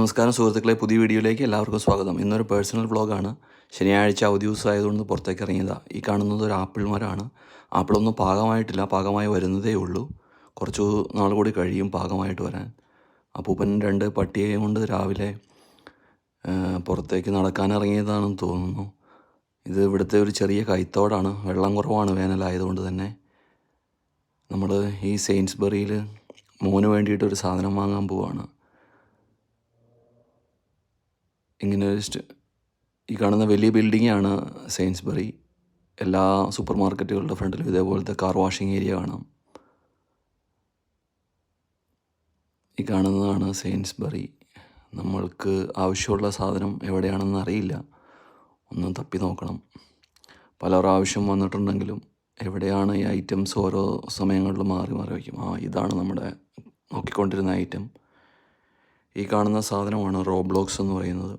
നമസ്കാരം സുഹൃത്തുക്കളെ, പുതിയ വീഡിയോയിലേക്ക് എല്ലാവർക്കും സ്വാഗതം. ഇന്നൊരു പേഴ്സണൽ വ്ളോഗാണ്. ശനിയാഴ്ച അവധി ദിവസമായതുകൊണ്ട് പുറത്തേക്ക് ഇറങ്ങിയതാണ്. ഈ കാണുന്നത് ഒരു ആപ്പിൾ മരമാണ്. ആപ്പിളൊന്നും പാകമായിട്ടില്ല, പാകമായി വരുന്നതേ ഉള്ളൂ. കുറച്ച് നാൾ കൂടി കഴിയും പാകമായിട്ട് വരാൻ. അപ്പൂപ്പൻ 2 പട്ടിയെയും കൊണ്ട് രാവിലെ പുറത്തേക്ക് നടക്കാനിറങ്ങിയതാണെന്ന് തോന്നുന്നു. ഇത് ഇവിടുത്തെ ഒരു ചെറിയ കൈത്തോടാണ്. വെള്ളം കുറവാണ് വേനലായതുകൊണ്ട് തന്നെ. നമ്മൾ ഈ സെയിൻസ്ബറിയിൽ മോന് വേണ്ടിയിട്ടൊരു സാധനം വാങ്ങാൻ പോവാണ്. ഇങ്ങനെ ഈ കാണുന്ന വലിയ ബിൽഡിങ്ങാണ് സെയിൻസ്ബറി. എല്ലാ സൂപ്പർ മാർക്കറ്റുകളുടെ ഫ്രണ്ടിലും ഇതേപോലത്തെ കാർ വാഷിംഗ് ഏരിയ കാണാം. ഈ കാണുന്നതാണ് സെയിൻസ്ബറി. നമ്മൾക്ക് ആവശ്യമുള്ള സാധനം എവിടെയാണെന്ന് അറിയില്ല, ഒന്ന് തപ്പി നോക്കണം. പല പ്രാവശ്യം വന്നിട്ടുണ്ടെങ്കിലും എവിടെയാണ് ഈ ഐറ്റംസ് ഓരോ സമയങ്ങളിലും മാറി മാറി വയ്ക്കും. ഇതാണ് നമ്മുടെ നോക്കിക്കൊണ്ടിരുന്ന ഐറ്റം. ഈ കാണുന്ന സാധനമാണ് റോബ്ലോക്സ് എന്ന് പറയുന്നത്.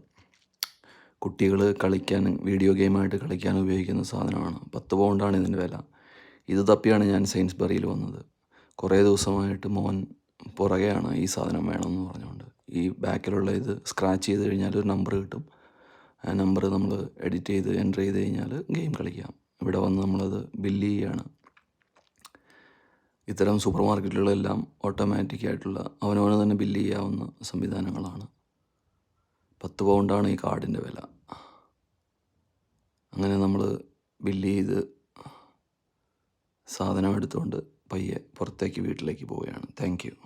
കുട്ടികൾ കളിക്കാൻ, വീഡിയോ ഗെയിമായിട്ട് കളിക്കാൻ ഉപയോഗിക്കുന്ന സാധനമാണ്. 10 പൗണ്ടാണ് ഇതിൻ്റെ വില. ഇത് തപ്പിയാണ് ഞാൻ സെയിൻസ്ബറിയിൽ വന്നത്. കുറേ ദിവസമായിട്ട് മോൻ പുറകെയാണ് ഈ സാധനം വേണമെന്ന് പറഞ്ഞുകൊണ്ട്. ഈ ബാക്കിലുള്ള ഇത് സ്ക്രാച്ച് ചെയ്ത് കഴിഞ്ഞാൽ ഒരു നമ്പർ കിട്ടും. ആ നമ്പർ നമ്മൾ എഡിറ്റ് ചെയ്ത് എൻ്റർ ചെയ്ത് കഴിഞ്ഞാൽ ഗെയിം കളിക്കാം. ഇവിടെ വന്ന് നമ്മളത് ബില്ല് ചെയ്യുകയാണ്. ഇത്തരം സൂപ്പർ മാർക്കറ്റുകളെല്ലാം ഓട്ടോമാറ്റിക്കായിട്ടുള്ള അവനവന് തന്നെ ബില്ല് ചെയ്യാവുന്ന സംവിധാനങ്ങളാണ്. 10 പൗണ്ടാണ് ഈ കാർഡിൻ്റെ വില. അങ്ങനെ നമ്മൾ ബില്ല് ചെയ്ത് സാധനം എടുത്തുകൊണ്ട് പയ്യെ പുറത്തേക്ക് വീട്ടിലേക്ക് പോവുകയാണ്. Thank you.